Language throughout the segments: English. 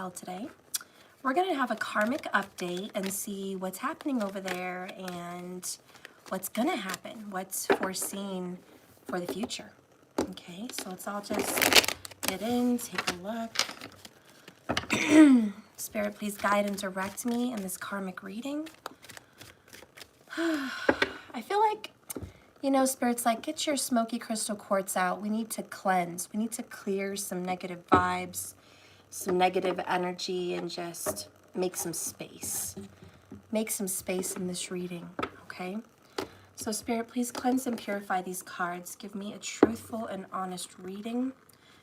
well today. We're going to have a karmic update and see what's happening over there and what's going to happen, what's foreseen for the future. Okay, so let's all just get in, take a look. Spirit, please guide and direct me in this karmic reading. I feel like, you know, Spirit's like, get your smoky crystal quartz out. We need to cleanse. We need to clear some negative vibes, some negative energy, and just make some space. Make some space in this reading, okay? So Spirit, please cleanse and purify these cards. Give me a truthful and honest reading.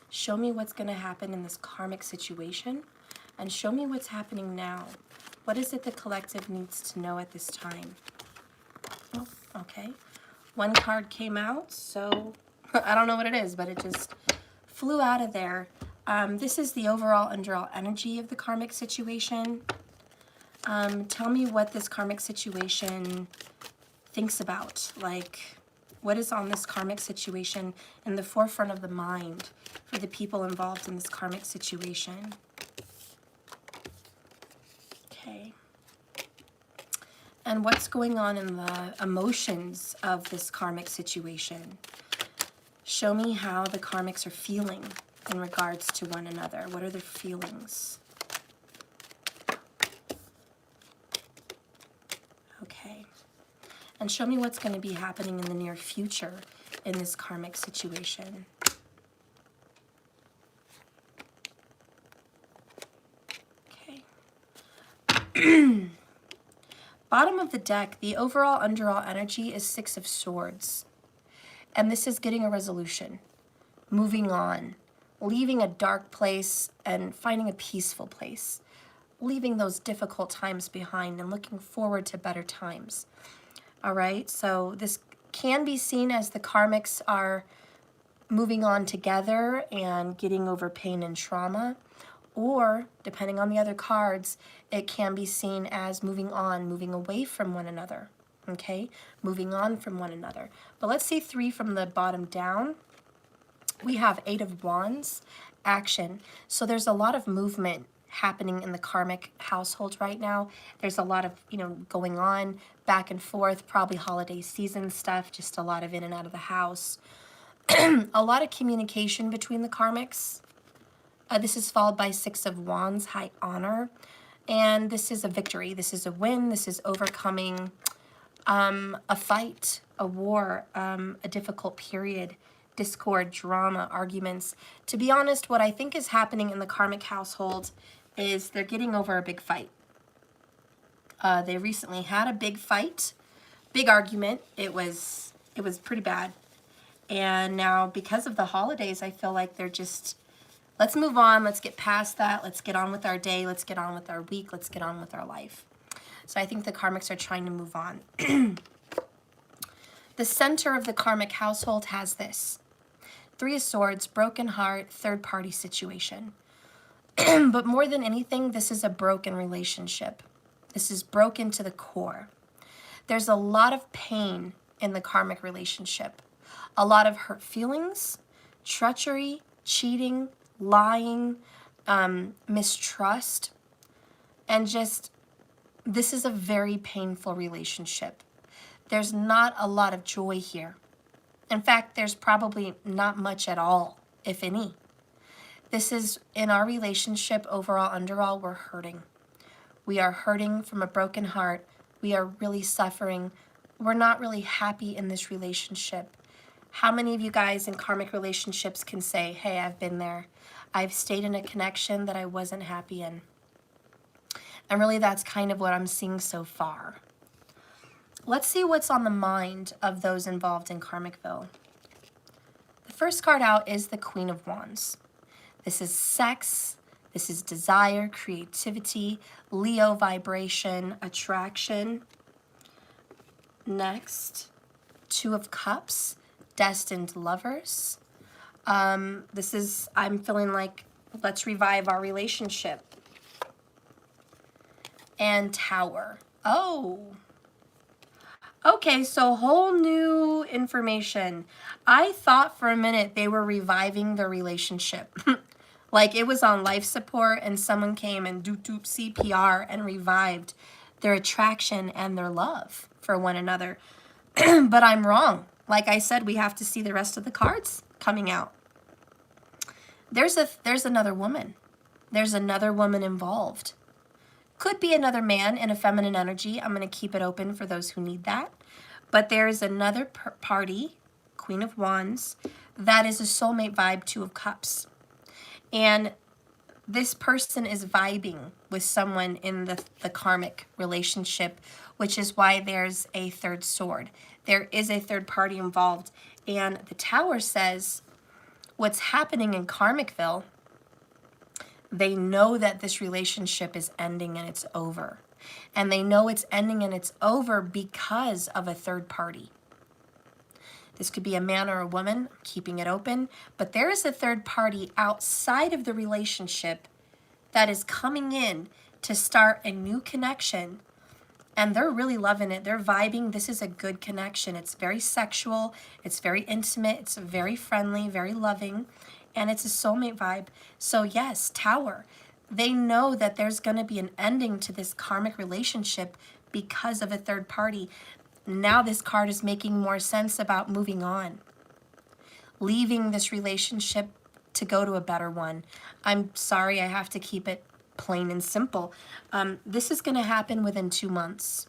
Show me what's going to happen in this karmic situation, and show me what's happening now. What is it the collective needs to know at this time? Oh, okay. One card came out, so I don't know what it is, but it just flew out of there. This is the overall underall energy of the karmic situation. Tell me what this karmic situation thinks about. Like, what is on this karmic situation in the forefront of the mind for the people involved in this karmic situation? Okay. And what's going on in the emotions of this karmic situation? Show me how the karmics are feeling in regards to one another. What are their feelings? Okay. And show me what's going to be happening in the near future in this karmic situation. Okay. Bottom of the deck, the overall underall energy is Six of Swords. And this is getting a resolution, moving on, leaving a dark place and finding a peaceful place, leaving those difficult times behind and looking forward to better times. All right, so this can be seen as the karmics are moving on together and getting over pain and trauma, or depending on the other cards, it can be seen as moving on, moving away from one another, okay? Moving on from one another. But let's see 3 from the bottom down. We have 8 of Wands, action. So there's a lot of movement happening in the karmic household right now. There's a lot of, you know, going on back and forth, probably holiday season stuff, just a lot of in and out of the house. A lot of communication between the karmics. This is followed by 6 of Wands, high honor. And this is a victory. This is a win. This is overcoming a fight, a war, a difficult period, discord, drama, arguments. To be honest, what I think is happening in the karmic household is they're getting over a big fight. They recently had a big fight, big argument. It was pretty bad. And now because of the holidays, I feel like they're just, let's move on. Let's get past that. Let's get on with our day. Let's get on with our week. Let's get on with our life. So I think the karmics are trying to move on. The center of the karmic household has this. 3 of Swords, broken heart, third-party situation. But more than anything, this is a broken relationship. This is broken to the core. There's a lot of pain in the karmic relationship. A lot of hurt feelings, treachery, cheating, lying, mistrust, and just, this is a very painful relationship. There's not a lot of joy here. In fact, there's probably not much at all, if any. This is, in our relationship, overall, underall, we're hurting. We are hurting from a broken heart. We are really suffering. We're not really happy in this relationship. How many of you guys in karmic relationships can say, hey, I've been there. I've stayed in a connection that I wasn't happy in. And really, that's kind of what I'm seeing so far. Let's see what's on the mind of those involved in Karmicville. The first card out is the Queen of Wands. This is sex, this is desire, creativity, Leo vibration, attraction. Next, 2 of Cups, destined lovers. This is, I'm feeling like, let's revive our relationship. And Tower. Oh. Okay, so whole new information. I thought for a minute they were reviving the relationship. Like it was on life support and someone came and do CPR and revived their attraction and their love for one another. But I'm wrong. Like I said, we have to see the rest of the cards coming out. There's another woman. There's another woman involved. Could be another man in a feminine energy. I'm going to keep it open for those who need that. But there's another party, Queen of Wands, that is a soulmate vibe, Two of Cups. And this person is vibing with someone in the karmic relationship, which is why there's a third sword. There is a third party involved. And the Tower says what's happening in Karmicville, they know that this relationship is ending and it's over. And they know it's ending and it's over because of a third party. This could be a man or a woman, keeping it open, but there is a third party outside of the relationship that is coming in to start a new connection, and they're really loving it. They're vibing. This is a good connection. It's very sexual. It's very intimate. It's very friendly, very loving, and it's a soulmate vibe. So yes, Tower. They know that there's going to be an ending to this karmic relationship because of a third party. Now this card is making more sense about moving on, leaving this relationship to go to a better one. I'm sorry, I have to keep it plain and simple. This is going to happen within 2 months.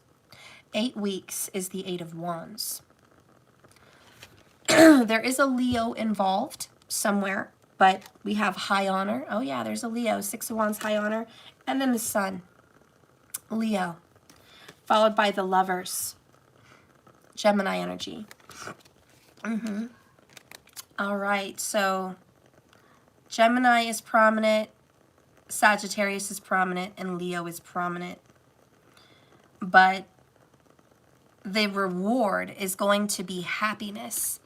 8 weeks is the Eight of Wands. There is a Leo involved somewhere, but we have high honor. Oh yeah, there's a Leo, Six of Wands, high honor, and then the Sun, Leo, followed by the Lovers. Gemini energy. All right, so Gemini is prominent, Sagittarius is prominent, and Leo is prominent. But the reward is going to be happiness.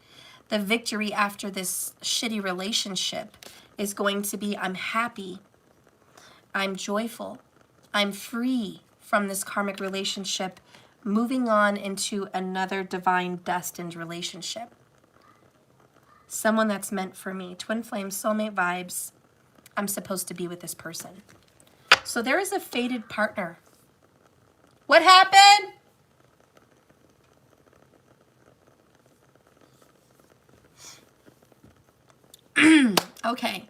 The victory after this shitty relationship is going to be, I'm happy, I'm joyful, I'm free from this karmic relationship, moving on into another divine destined relationship. Someone that's meant for me. Twin flame, soulmate vibes. I'm supposed to be with this person. So there is a fated partner. What happened? Okay,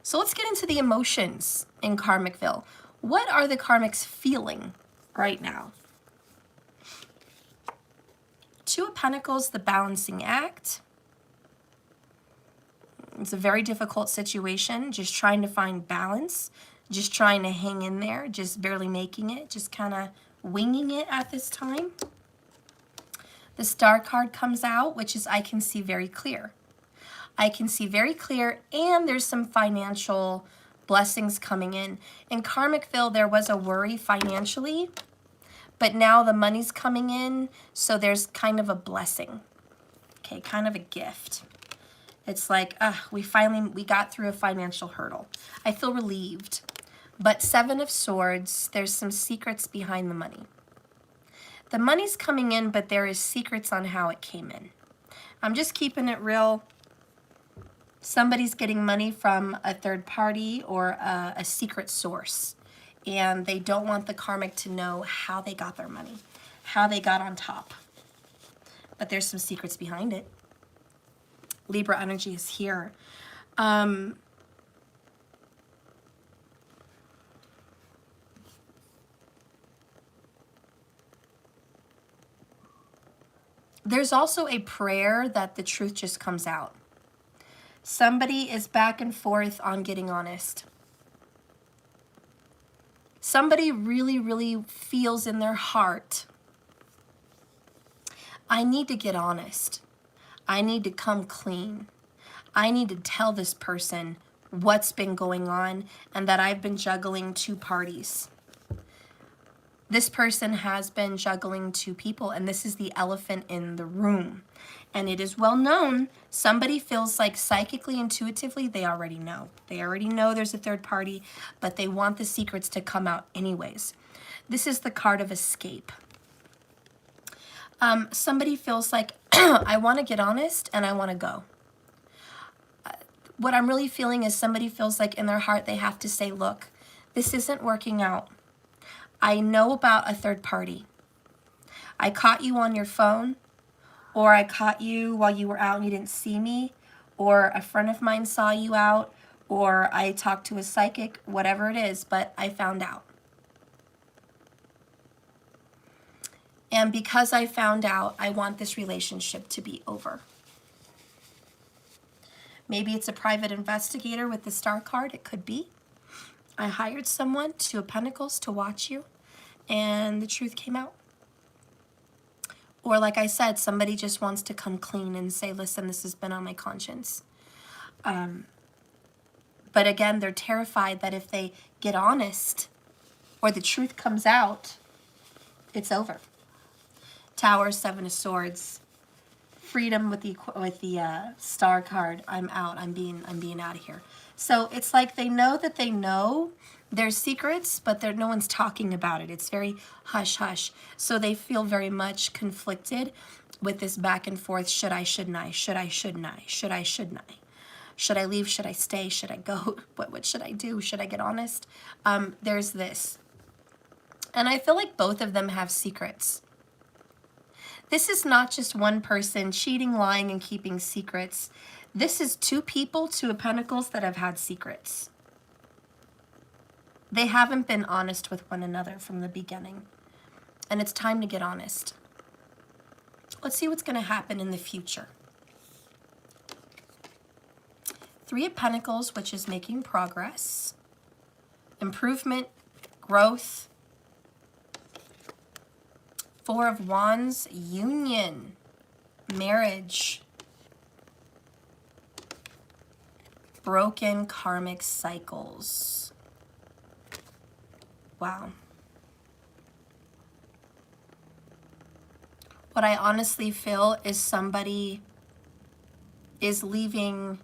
so let's get into the emotions in Karmicville. What are the Karmics feeling right now? Two of Pentacles, the balancing act. It's a very difficult situation, just trying to find balance, just trying to hang in there, just barely making it, just kind of winging it at this time. The Star card comes out, which is I can see very clear. I can see very clear, and there's some financial blessings coming in. In Karmicville, there was a worry financially, but now the money's coming in, so there's kind of a blessing. Okay, kind of a gift. It's like, we got through a financial hurdle. I feel relieved. But Seven of Swords, there's some secrets behind the money. The money's coming in, but there is secrets on how it came in. I'm just keeping it real. Somebody's getting money from a third party or a secret source, and they don't want the karmic to know how they got their money, how they got on top. But there's some secrets behind it. Libra energy is here. There's also a prayer that the truth just comes out. Somebody is back and forth on getting honest. Somebody really, really feels in their heart, I need to get honest. I need to come clean. I need to tell this person what's been going on and that I've been juggling two parties. This person has been juggling two people, and this is the elephant in the room. And it is well known, somebody feels like psychically, intuitively, they already know. They already know there's a third party, but they want the secrets to come out anyways. This is the card of escape. Somebody feels like, I want to get honest and I want to go. What I'm really feeling is somebody feels like in their heart they have to say, look, this isn't working out. I know about a third party. I caught you on your phone, or I caught you while you were out and you didn't see me, or a friend of mine saw you out, or I talked to a psychic, whatever it is, but I found out. And because I found out, I want this relationship to be over. Maybe it's a private investigator with the Star card. It could be. I hired someone, Two of Pentacles, to watch you, and the truth came out. Or like I said, somebody just wants to come clean and say, listen, this has been on my conscience. But again, they're terrified that if they get honest or the truth comes out, it's over. Tower, Seven of Swords, freedom with the Star card. I'm out. I'm being out of here. So it's like they know that they know there's secrets, but no one's talking about it. It's very hush hush. So they feel very much conflicted with this back and forth. Should I? Shouldn't I? Should I? Shouldn't I? Should I? Shouldn't I? Should I leave? Should I stay? Should I go? What should I do? Should I get honest? There's this. And I feel like both of them have secrets. This is not just one person cheating, lying, and keeping secrets. This is two people, Two of Pentacles, that have had secrets. They haven't been honest with one another from the beginning. And it's time to get honest. Let's see what's going to happen in the future. Three of Pentacles, which is making progress, improvement, growth. Four of Wands, union, marriage, broken karmic cycles. Wow. What I honestly feel is somebody is leaving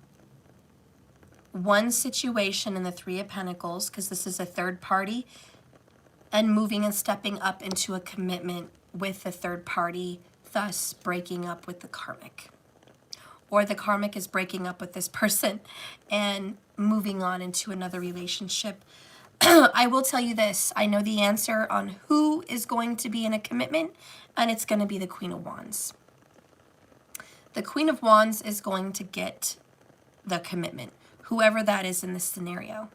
one situation in the Three of Pentacles, because this is a third party, and moving and stepping up into a commitment with the third party, thus breaking up with the karmic. Or the karmic is breaking up with this person and moving on into another relationship. I will tell you this. I know the answer on who is going to be in a commitment, and it's going to be the Queen of Wands. The Queen of Wands is going to get the commitment, whoever that is in this scenario.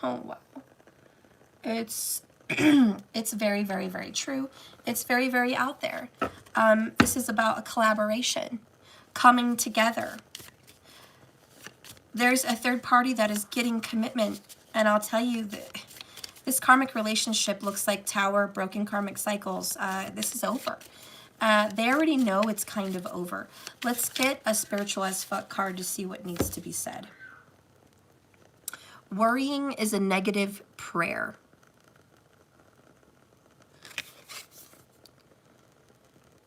Oh, wow. It's very, very, very true. It's very, very out there. This is about a collaboration, coming together. There's a third party that is getting commitment, and I'll tell you that this karmic relationship looks like Tower, broken karmic cycles. This is over. They already know it's kind of over. Let's get a spiritual as fuck card to see what needs to be said. Worrying is a negative prayer.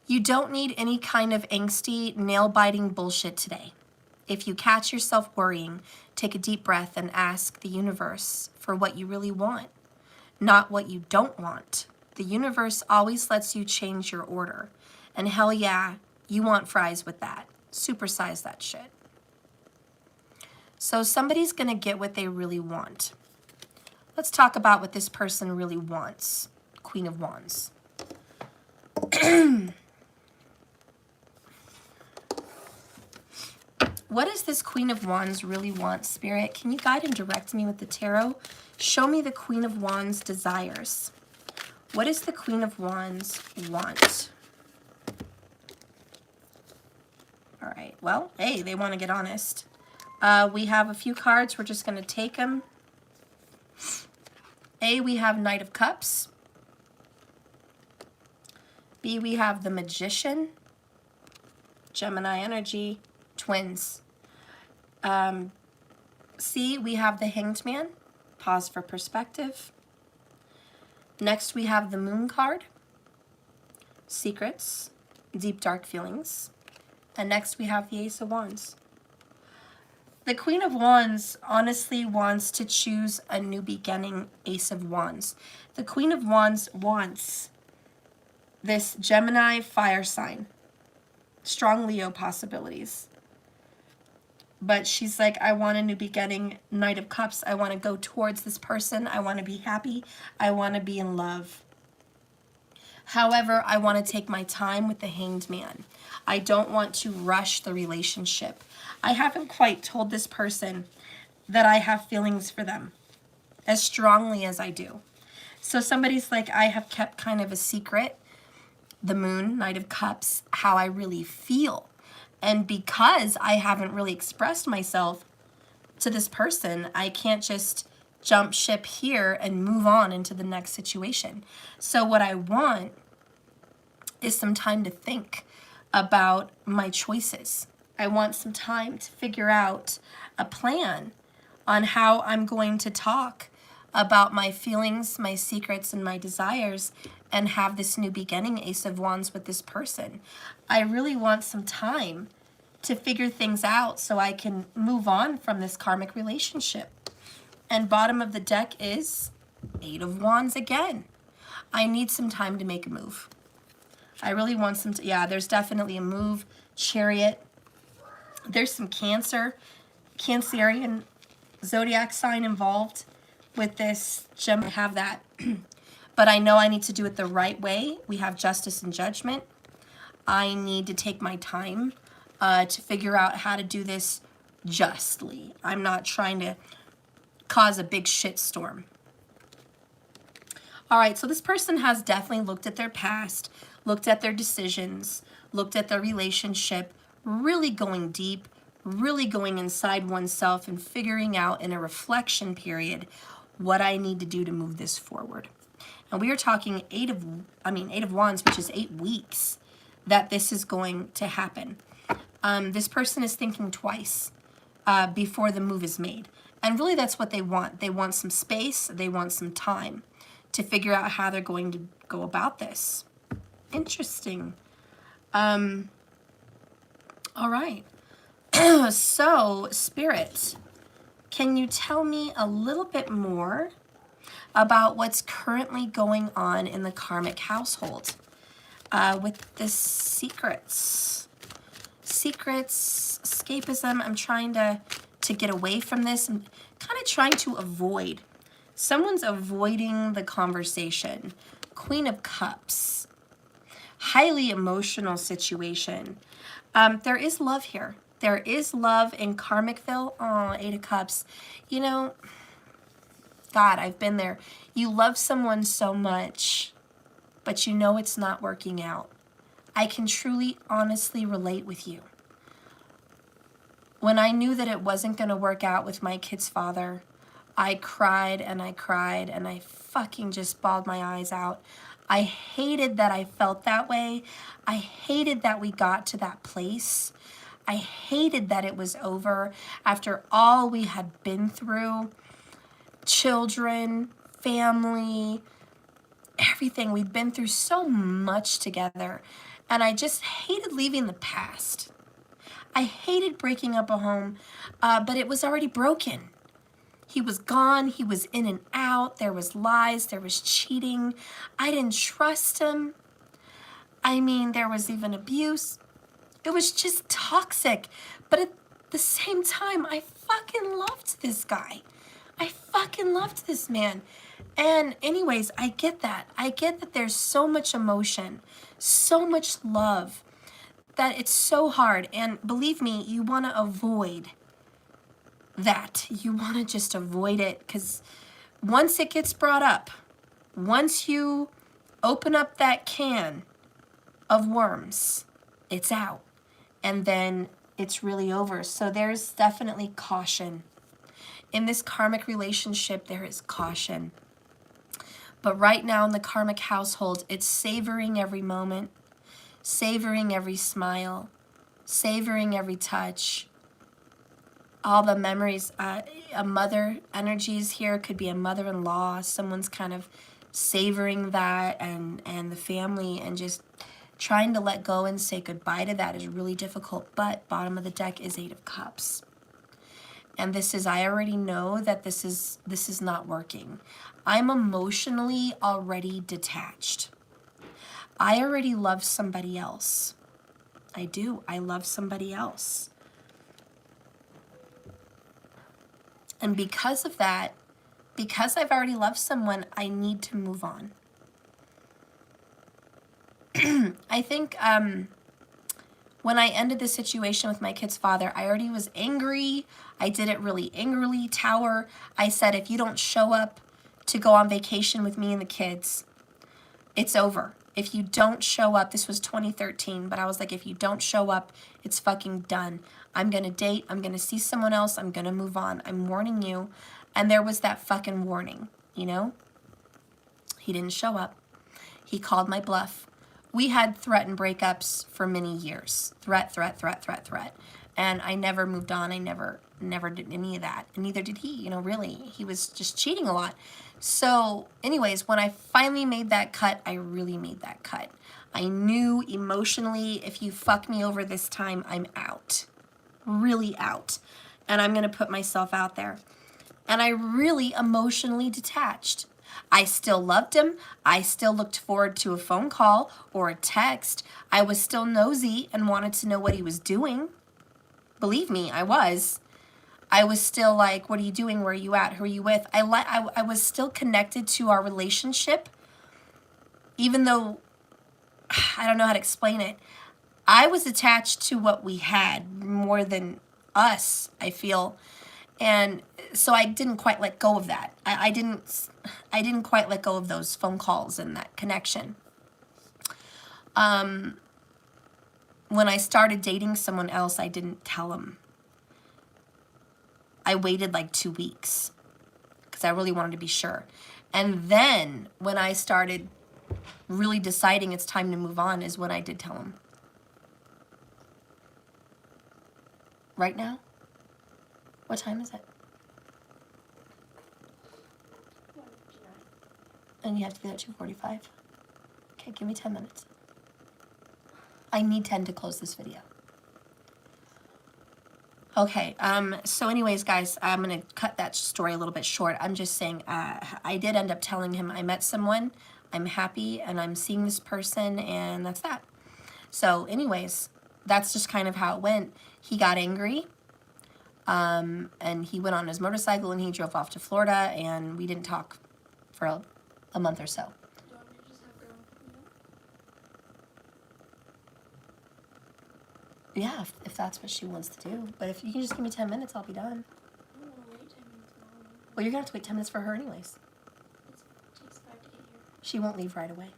You don't need any kind of angsty, nail-biting bullshit today. If you catch yourself worrying, take a deep breath and ask the universe for what you really want, not what you don't want. The universe always lets you change your order. And hell yeah, you want fries with that. Supersize that shit. So somebody's going to get what they really want. Let's talk about what this person really wants. Queen of Wands. What does this Queen of Wands really want, Spirit? Can you guide and direct me with the tarot? Show me the Queen of Wands desires. What does the Queen of Wands want? All right, well, hey, they want to get honest. We have a few cards. We're just going to take them. A, we have Knight of Cups. B, we have the Magician. Gemini energy. Twins. C, we have the Hanged Man. Pause for perspective. Next, we have the Moon card. Secrets. Deep, dark feelings. And next, we have the Ace of Wands. The Queen of Wands honestly wants to choose a new beginning, Ace of Wands. The Queen of Wands wants this Gemini fire sign. Strong Leo possibilities. But she's like, I want a new beginning, Knight of Cups. I want to go towards this person. I want to be happy. I want to be in love. However, I want to take my time with the Hanged Man. I don't want to rush the relationship. I haven't quite told this person that I have feelings for them as strongly as I do. So somebody's like, I have kept kind of a secret, the Moon, Knight of Cups, how I really feel. And because I haven't really expressed myself to this person, I can't just jump ship here and move on into the next situation. So what I want is some time to think about my choices. I want some time to figure out a plan on how I'm going to talk about my feelings, my secrets, and my desires, and have this new beginning, Ace of Wands, with this person. I really want some time to figure things out so I can move on from this karmic relationship. And bottom of the deck is Eight of Wands again. I need some time to make a move. I really want some, yeah, there's definitely a move. Chariot. There's some Cancerian zodiac sign involved with this gem. I have that. But I know I need to do it the right way. We have justice and judgment. I need to take my time to figure out how to do this justly. I'm not trying to cause a big shitstorm. All right, so this person has definitely looked at their past, looked at their decisions, looked at their relationship, really going deep, really going inside oneself and figuring out in a reflection period what I need to do to move this forward. And we are talking Eight of Wands, which is 8 weeks that this is going to happen. This person is thinking twice before the move is made. And really that's what they want. They want some space. They want some time to figure out how they're going to go about this. Interesting. All right. So, Spirit, can you tell me a little bit more about what's currently going on in the karmic household with the secrets? Secrets, escapism. I'm trying to get away from this. I'm kind of trying to avoid. Someone's avoiding the conversation. Queen of Cups. Highly emotional situation. There is love here. There is love in Karmicville. Oh, 8 of Cups. You know, God, I've been there. You love someone so much, but you know it's not working out. I can truly, honestly relate with you. When I knew that it wasn't going to work out with my kid's father, I cried and I cried and I fucking just bawled my eyes out. I hated that I felt that way. I hated that we got to that place. I hated that it was over after all we had been through. Children, family, everything. We've been through so much together. And I just hated leaving the past. I hated breaking up a home, but it was already broken. He was gone. He was in and out. There was lies. There was cheating. I didn't trust him. I mean, there was even abuse. It was just toxic. But at the same time, I fucking loved this guy. I fucking loved this man. And anyways, I get that. I get that there's so much emotion, so much love, that it's so hard. And believe me, you want to avoid that. You want to just avoid it, because once it gets brought up, once you open up that can of worms, it's out. And then it's really over. So there's definitely caution. In this karmic relationship, there is caution. But right now in the karmic household, it's savoring every moment, savoring every smile, savoring every touch, all the memories. A mother energies here, could be a mother-in-law. Someone's kind of savoring that, and the family, and just trying to let go and say goodbye to that is really difficult. But bottom of the deck is 8 of Cups. And this is, I already know that this is not working. I'm emotionally already detached. I already love somebody else. I do. I love somebody else. And because of that, because I've already loved someone, I need to move on. I think when I ended the situation with my kid's father, I already was angry. I did it really angrily. Tower, I said, if you don't show up to go on vacation with me and the kids, it's over. If you don't show up, this was 2013, but I was like, if you don't show up, it's fucking done. I'm going to date. I'm going to see someone else. I'm going to move on. I'm warning you. And there was that fucking warning, you know? He didn't show up. He called my bluff. We had threatened breakups for many years. Threat. And I never moved on. I never did any of that. And neither did he, you know, really. He was just cheating a lot. So anyways, when I finally made that cut, I really made that cut. I knew emotionally, if you fuck me over this time, I'm out. Really out. And I'm going to put myself out there. And I really emotionally detached. I still loved him. I still looked forward to a phone call or a text. I was still nosy and wanted to know what he was doing. Believe me, I was. I was still like, what are you doing? Where are you at? Who are you with? I was still connected to our relationship, even though, I don't know how to explain it. I was attached to what we had more than us, I feel. And so I didn't quite let go of that. I didn't quite let go of those phone calls and that connection. When I started dating someone else, I didn't tell him. I waited like 2 weeks because I really wanted to be sure. And then when I started really deciding it's time to move on is when I did tell him. Right now? What time is it? And you have to be there at 2:45? Okay, give me 10 minutes. I need 10 to close this video. Okay, so anyways, guys, I'm going to cut that story a little bit short. I'm just saying I did end up telling him I met someone, I'm happy, and I'm seeing this person, and that's that. So anyways, that's just kind of how it went. He got angry, and he went on his motorcycle, and he drove off to Florida, and we didn't talk for a month or so. Yeah, if that's what she wants to do. But if you can just give me 10 minutes, I'll be done. I don't want to wait 10 minutes more. Well, you're going to have to wait 10 minutes for her anyways. It takes 5 to get here. She won't leave right away.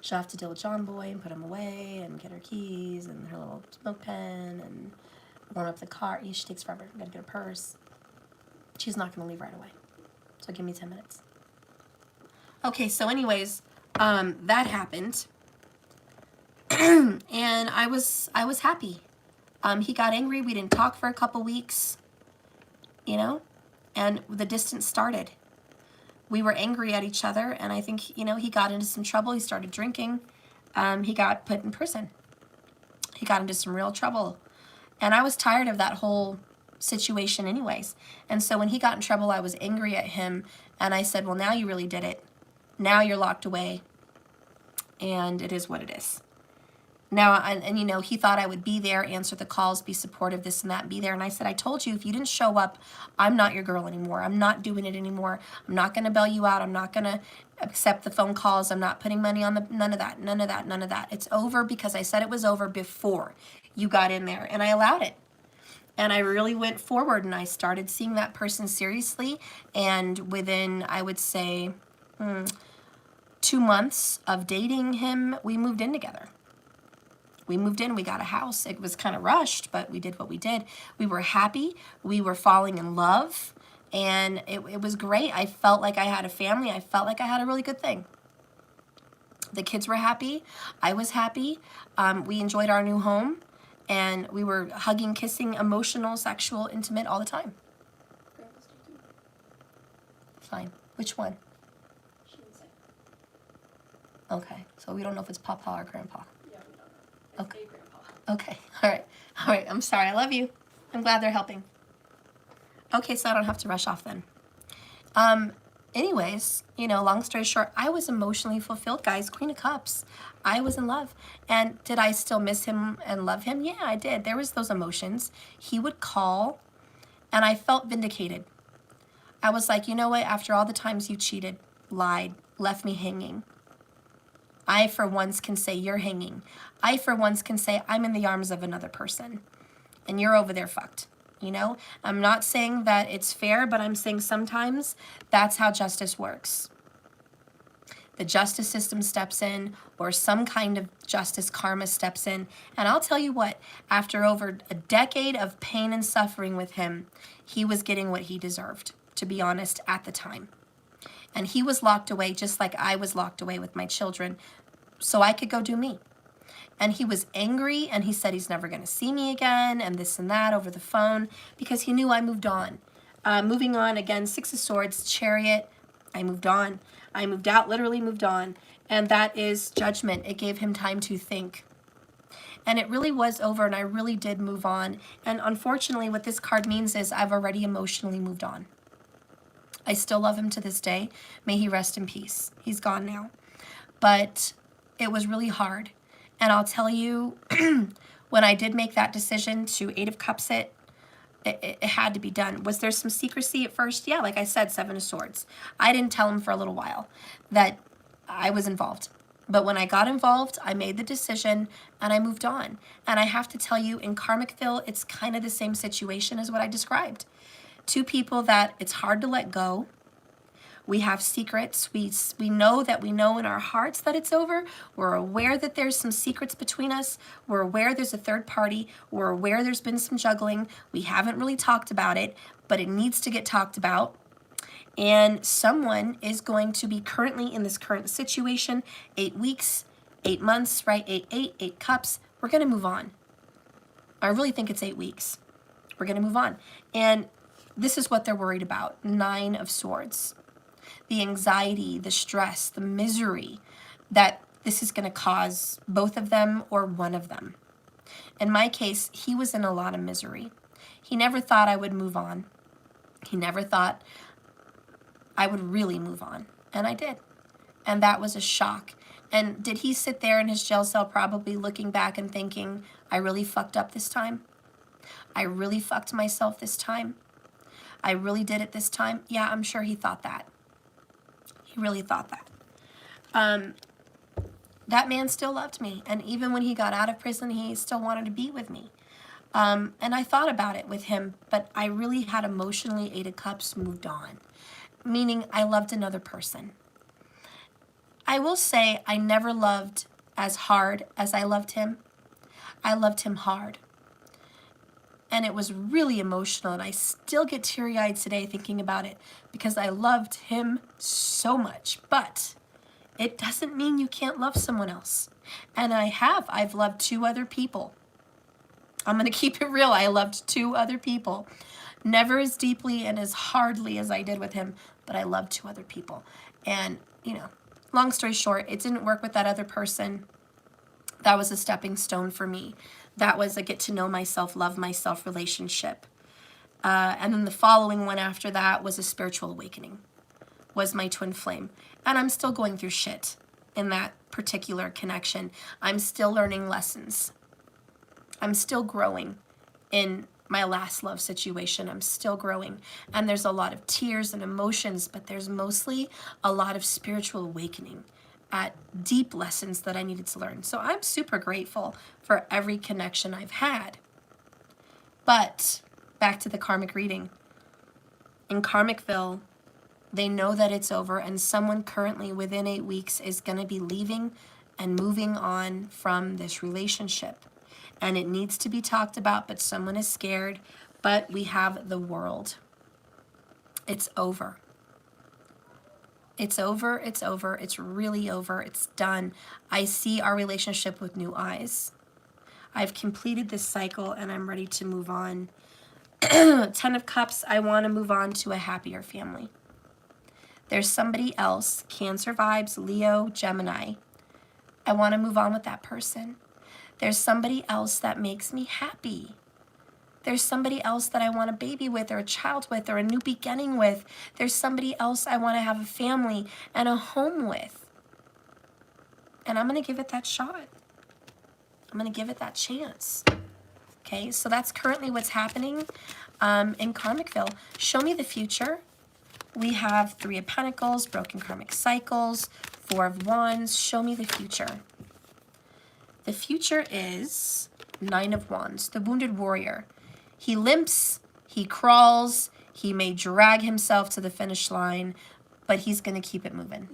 She'll have to deal with John Boy and put him away and get her keys and her little smoke pen and warm up the car. She takes forever. Got to get a purse. She's not going to leave right away. So give me 10 minutes. Okay, so anyways, that happened. And I was happy. He got angry. We didn't talk for a couple weeks, you know, and the distance started. We were angry at each other, and I think, you know, he got into some trouble. He started drinking. He got put in prison. He got into some real trouble. And I was tired of that whole situation anyways. And so when he got in trouble, I was angry at him, and I said, well, now you really did it. Now you're locked away, and it is what it is. Now, and you know, he thought I would be there, answer the calls, be supportive, this and that, be there. And I said, I told you, if you didn't show up, I'm not your girl anymore. I'm not doing it anymore. I'm not going to bail you out. I'm not going to accept the phone calls. I'm not putting money on the, none of that, none of that, none of that. It's over because I said it was over before you got in there, and I allowed it. And I really went forward, and I started seeing that person seriously. And within, I would say, 2 months of dating him, we moved in together. We moved in, we got a house. It was kind of rushed, but we did what we did. We were happy. We were falling in love, and it was great. I felt like I had a family. I felt like I had a really good thing. The kids were happy. I was happy. We enjoyed our new home, and we were hugging, kissing, emotional, sexual, intimate all the time. Grandpa's taking. Fine. Which one? She didn't say. Okay, so we don't know if it's Papa or Grandpa. Yeah, we don't know. It's Okay. a grandpa. Okay, all right, I'm sorry, I love you. I'm glad they're helping. Okay, so I don't have to rush off then. Anyways, you know, long story short, I was emotionally fulfilled, guys. Queen of Cups. I was in love. And did I still miss him and love him? Yeah, I did. There was those emotions. He would call And I felt vindicated. I was like, you know what? After all the times you cheated, lied, left me hanging, I for once can say you're hanging. I for once can say I'm in the arms of another person and you're over there fucked. You know, I'm not saying that it's fair, but I'm saying sometimes that's how justice works. The justice system steps in, or some kind of justice karma steps in. And I'll tell you what, after over a decade of pain and suffering with him, he was getting what he deserved, to be honest, at the time. And he was locked away just like I was locked away with my children, so I could go do me. And he was angry, and he said he's never going to see me again, and this and that over the phone, because he knew I moved on. Moving on, again, Six of Swords, Chariot, I moved on. I moved out, literally moved on. And that is judgment. It gave him time to think. And it really was over, and I really did move on. And unfortunately, what this card means is I've already emotionally moved on. I still love him to this day. May he rest in peace. He's gone now. But it was really hard. And I'll tell you, when I did make that decision to Eight of Cups it had to be done. Was there some secrecy at first? Yeah, like I said, Seven of Swords. I didn't tell him for a little while that I was involved. But when I got involved, I made the decision and I moved on. And I have to tell you, in Karmicville, it's kind of the same situation as what I described. Two people that it's hard to let go. We have secrets. We know that we know in our hearts that it's over. We're aware that there's some secrets between us. We're aware there's a third party. We're aware there's been some juggling. We haven't really talked about it, but it needs to get talked about. And someone is going to be currently in this current situation, 8 weeks, 8 months, right? 8 cups. We're going to move on. I really think it's 8 weeks. We're going to move on. And this is what they're worried about. 9 of Swords. The anxiety, the stress, the misery that this is going to cause both of them or one of them. In my case, he was in a lot of misery. He never thought I would move on. He never thought I would really move on. And I did. And that was a shock. And did he sit there in his jail cell probably looking back and thinking, I really fucked up this time? I really fucked myself this time? I really did it this time? Yeah, I'm sure he thought that. He really thought that. That man still loved me. And even when he got out of prison, he still wanted to be with me. And I thought about it with him, but I really had emotionally, 8 of Cups, moved on. Meaning I loved another person. I will say I never loved as hard as I loved him. I loved him hard. And it was really emotional, and I still get teary-eyed today thinking about it because I loved him so much. But it doesn't mean you can't love someone else. And I've loved 2 other people. I'm going to keep it real. I loved 2 other people. Never as deeply and as hardly as I did with him, but I loved 2 other people. And, you know, long story short, it didn't work with that other person. That was a stepping stone for me. That was a get to know myself, love myself relationship. And then the following one after that was a spiritual awakening, was my twin flame. And I'm still going through shit in that particular connection. I'm still learning lessons. I'm still growing in my last love situation. I'm still growing. And there's a lot of tears and emotions, but there's mostly a lot of spiritual awakening at deep lessons that I needed to learn. So I'm super grateful for every connection I've had. But back to the karmic reading. In Karmicville, they know that it's over, and someone currently within 8 weeks is going to be leaving and moving on from this relationship. And it needs to be talked about, but someone is scared. But we have the world. It's over. It's over, it's over, it's really over, it's done. I see our relationship with new eyes. I've completed this cycle and I'm ready to move on. 10 of Cups, I want to move on to a happier family. There's somebody else, Cancer vibes, Leo, Gemini. I want to move on with that person. There's somebody else that makes me happy. There's somebody else that I want a baby with or a child with or a new beginning with. There's somebody else I want to have a family and a home with. And I'm going to give it that shot. I'm going to give it that chance. Okay, so that's currently what's happening. In Karmicville, show me the future. We have 3 of Pentacles, broken karmic cycles, 4 of Wands. Show me the future. The future is 9 of Wands, the wounded warrior. He limps, he crawls, he may drag himself to the finish line, but he's going to keep it moving.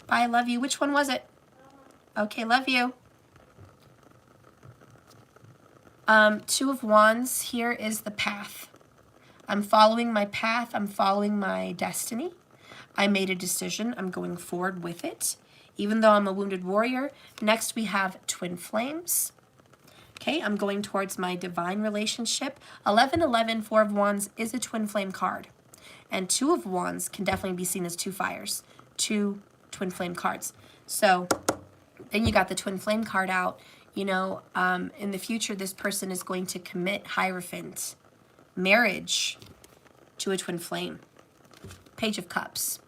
Bye, love you. Which one was it? Okay, love you. 2 of Wands, here is the path. I'm following my path. I'm following my destiny. I made a decision. I'm going forward with it, even though I'm a wounded warrior. Next, we have twin flames. Okay, I'm going towards my divine relationship. 1111, 4 of Wands is a twin flame card. And 2 of Wands can definitely be seen as 2 fires, 2 twin flame cards. So then you got the twin flame card out. You know, in the future, this person is going to commit Hierophant marriage to a twin flame. Page of Cups.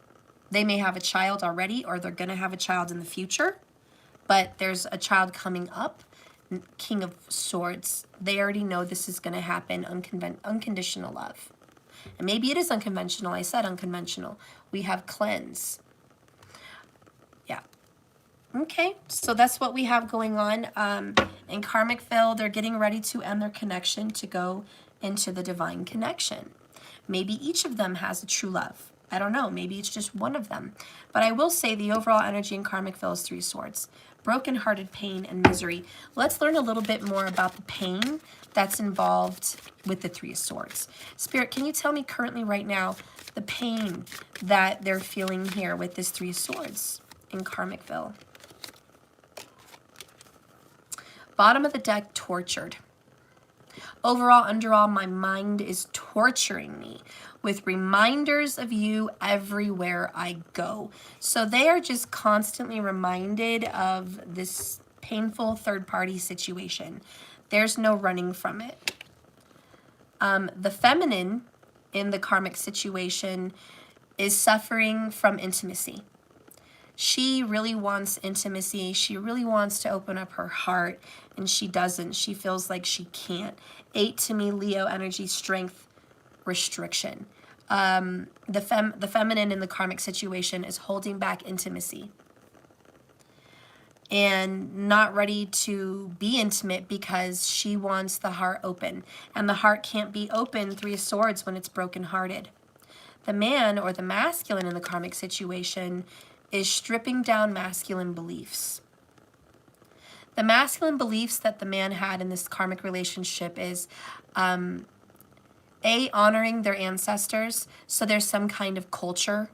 They may have a child already, or they're going to have a child in the future, but there's a child coming up. King of Swords. They already know this is going to happen. Unconditional love. And maybe it is unconventional. I said unconventional. We have cleanse. Yeah. Okay, so that's what we have going on. In Karmicville, they're getting ready to end their connection to go into the divine connection. Maybe each of them has a true love. I don't know. Maybe it's just one of them. But I will say the overall energy in Karmicville is 3 swords. Broken-hearted pain and misery. Let's learn a little bit more about the pain that's involved with the 3 of swords. Spirit, can you tell me currently right now the pain that they're feeling here with this 3 of swords in Karmicville? Bottom of the deck, tortured. Overall, underall, my mind is torturing me with reminders of you everywhere I go. So they are just constantly reminded of this painful third-party situation. There's no running from it. The feminine in the karmic situation is suffering from intimacy. She really wants intimacy. She really wants to open up her heart, and she doesn't. She feels like she can't. 8 to me, Leo energy, strength, restriction. The feminine in the karmic situation is holding back intimacy and not ready to be intimate because she wants the heart open. And the heart can't be open, 3 of swords, when it's brokenhearted. The man or the masculine in the karmic situation is stripping down masculine beliefs. The masculine beliefs that the man had in this karmic relationship is honoring their ancestors. So there's some kind of culture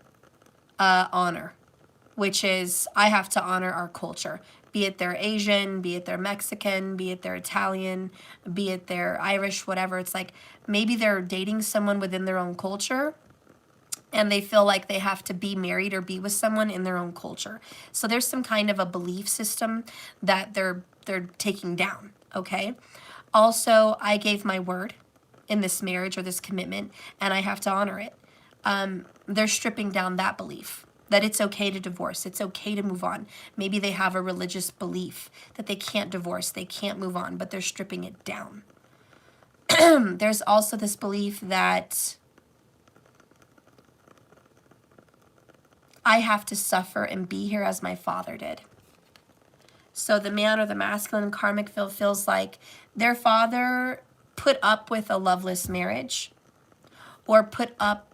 honor, which is I have to honor our culture. Be it they're Asian, be it they're Mexican, be it they're Italian, be it they're Irish, whatever. It's like maybe they're dating someone within their own culture, and they feel like they have to be married or be with someone in their own culture. So there's some kind of a belief system that they're taking down, okay? Also, I gave my word in this marriage or this commitment, and I have to honor it. They're stripping down that belief, that it's okay to divorce, it's okay to move on. Maybe they have a religious belief that they can't divorce, they can't move on, but they're stripping it down. There's also this belief that I have to suffer and be here as my father did. So the man or the masculine in Karmicville feels like their father put up with a loveless marriage or put up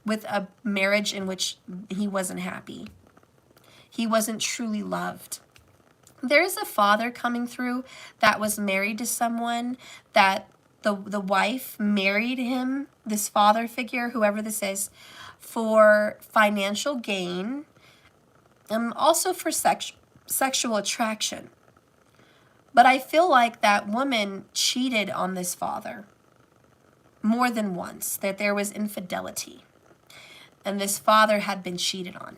with a marriage in which he wasn't happy. He wasn't truly loved. There's a father coming through that was married to someone that the wife married him, this father figure, whoever this is, for financial gain, and also for sexual attraction. But I feel like that woman cheated on this father more than once, that there was infidelity, and this father had been cheated on.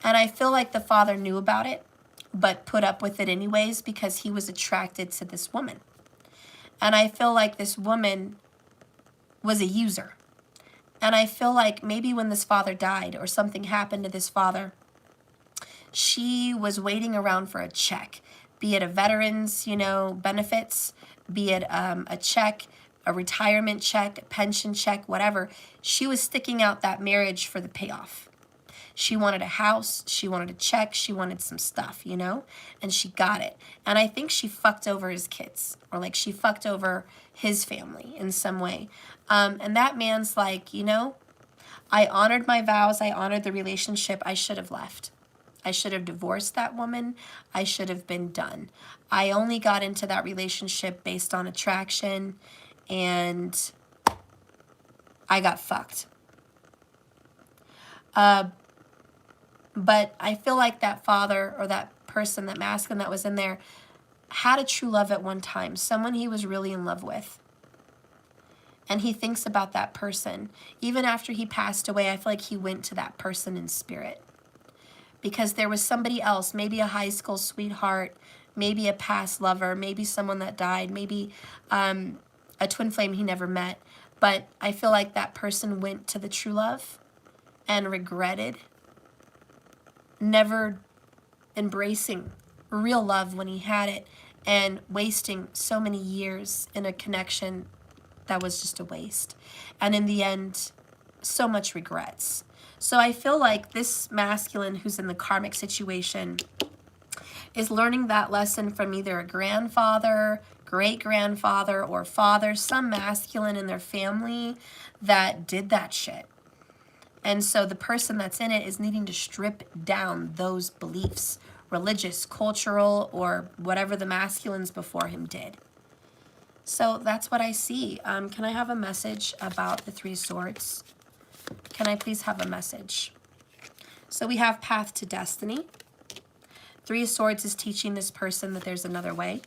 And I feel like the father knew about it, but put up with it anyways because he was attracted to this woman. And I feel like this woman was a user. And I feel like maybe when this father died or something happened to this father, she was waiting around for a check, be it a veteran's, benefits, be it a check, a retirement check, a pension check, whatever. She was sticking out that marriage for the payoff. She wanted a house, she wanted a check, she wanted some stuff, you know, and she got it. And I think she fucked over his kids, or like she fucked over his family in some way. And that man's like, you know, I honored my vows, I honored the relationship, I should have left. I should have divorced that woman. I should have been done. I only got into that relationship based on attraction, and I got fucked. But I feel like that father, or that person, that masculine that was in there, had a true love at one time, someone he was really in love with. And he thinks about that person. Even after he passed away, I feel like he went to that person in spirit. Because there was somebody else, maybe a high school sweetheart, maybe a past lover, maybe someone that died, maybe a twin flame he never met. But I feel like that person went to the true love and regretted never embracing real love when he had it, and wasting so many years in a connection that was just a waste. And in the end, so much regrets. So I feel like this masculine who's in the karmic situation is learning that lesson from either a grandfather, great-grandfather, or father, some masculine in their family that did that shit. And so the person that's in it is needing to strip down those beliefs, religious, cultural, or whatever the masculines before him did. So that's what I see. Can I have a message about the Three Swords? Can I please have a message? So we have Path to Destiny. Three of Swords is teaching this person that there's another way.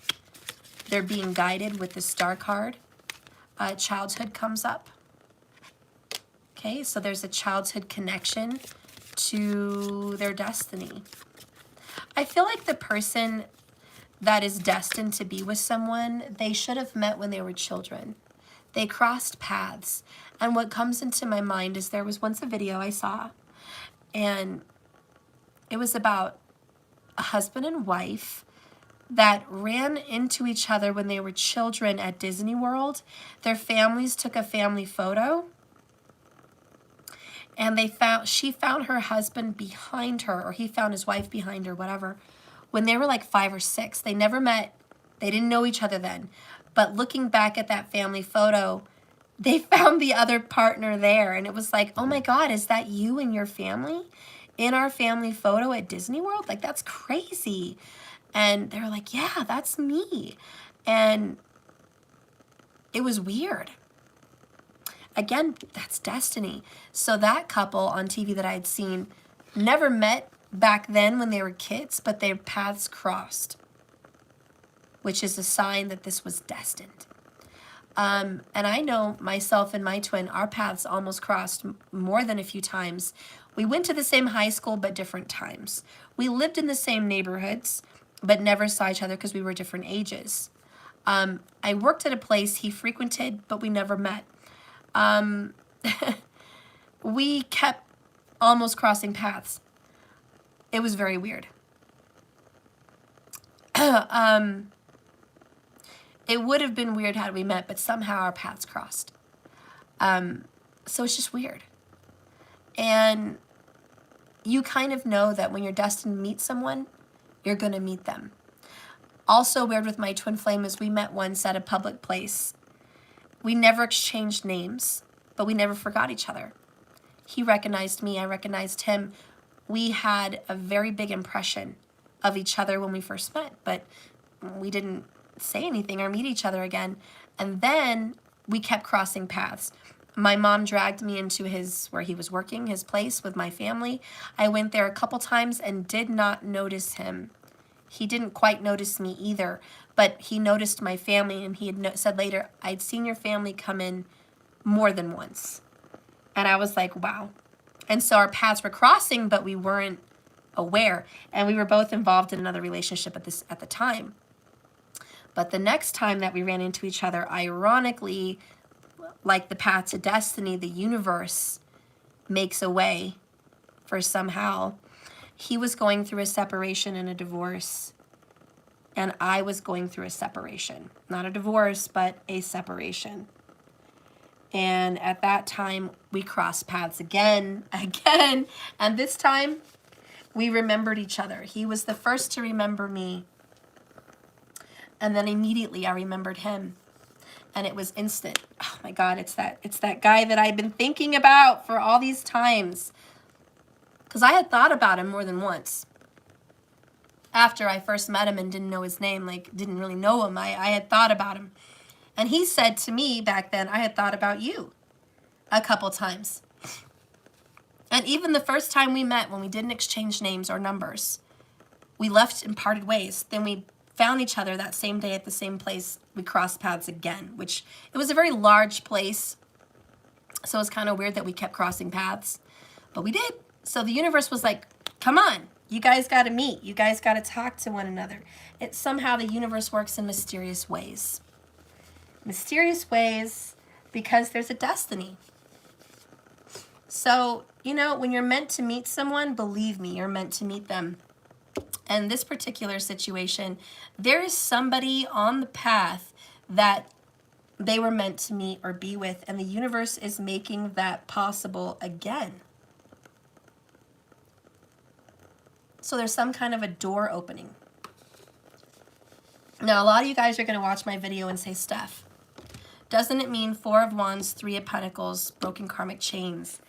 They're being guided with the Star card. Childhood comes up. Okay, so there's a childhood connection to their destiny. I feel like the person that is destined to be with someone, they should have met when they were children. They crossed paths. And what comes into my mind is there was once a video I saw, and it was about a husband and wife that ran into each other when they were children at Disney World. Their families took a family photo, and she found her husband behind her, or he found his wife behind her, whatever, when they were like 5 or 6. They never met. They didn't know each other then. But looking back at that family photo, they found the other partner there. And it was like, oh my God, is that you and your family in our family photo at Disney World? Like, that's crazy. And they were like, yeah, that's me. And it was weird. Again, that's destiny. So that couple on TV that I had seen never met back then when they were kids, but their paths crossed, which is a sign that this was destined. And I know myself and my twin, our paths almost crossed more than a few times. We went to the same high school, but different times. We lived in the same neighborhoods, but never saw each other because we were different ages. I worked at a place he frequented, but we never met. We kept almost crossing paths. It was very weird. It would have been weird had we met, but somehow our paths crossed. So it's just weird. And you kind of know that when you're destined to meet someone, you're going to meet them. Also weird with my twin flame is we met once at a public place. We never exchanged names, but we never forgot each other. He recognized me, I recognized him. We had a very big impression of each other when we first met, but we didn't say anything or meet each other again. And then we kept crossing paths. My mom dragged me into where he was working, his place with my family. I went there a couple times and did not notice him. He didn't quite notice me either, but he noticed my family, and he had said later, I'd seen your family come in more than once. And I was like, wow. And so our paths were crossing, but we weren't aware. And we were both involved in another relationship at the time. But the next time that we ran into each other, ironically, like the path to destiny, the universe makes a way for somehow. He was going through a separation and a divorce, and I was going through a separation. Not a divorce, but a separation. And at that time, we crossed paths again, and this time we remembered each other. He was the first to remember me, and then immediately I remembered him, and it was instant. Oh my God, it's that guy that I've been thinking about for all these times, because I had thought about him more than once. After I first met him and didn't know his name, like didn't really know him, I had thought about him. And he said to me back then, I had thought about you a couple times. And even the first time we met, when we didn't exchange names or numbers, we left and parted ways. Then we found each other that same day at the same place. We crossed paths again, which it was a very large place. So it was kind of weird that we kept crossing paths, but we did. So the universe was like, come on, you guys got to meet. You guys got to talk to one another. It somehow the universe works in mysterious ways. Mysterious ways, because there's a destiny. So, you know, when you're meant to meet someone, believe me, you're meant to meet them. And this particular situation, there is somebody on the path that they were meant to meet or be with, and the universe is making that possible again. So there's some kind of a door opening. Now, a lot of you guys are going to watch my video and say, Steph, doesn't it mean Four of Wands, Three of Pentacles, broken karmic chains,